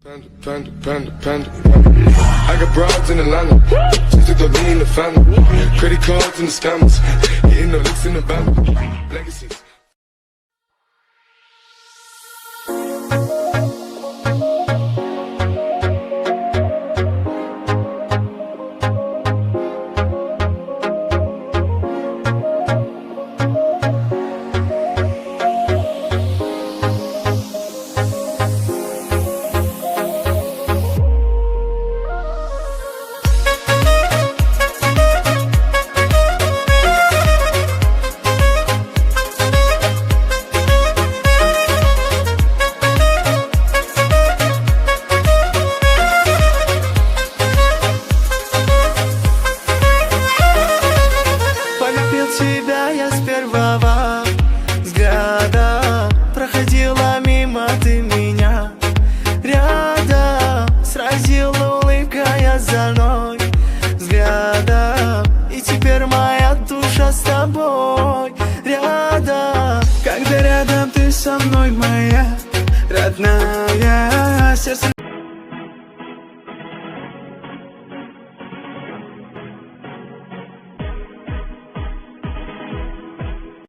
Panda, panda, panda. I got broads in Atlanta, just to throw me in the family. Credit cards and the scammers, hitting the licks in the band. Legacies. Тебя я с первого взгляда, проходила мимо ты меня рядом, сразила улыбкой озорной взглядом. И теперь моя душа с тобой рядом. Когда рядом ты со мной, моя родная, сердце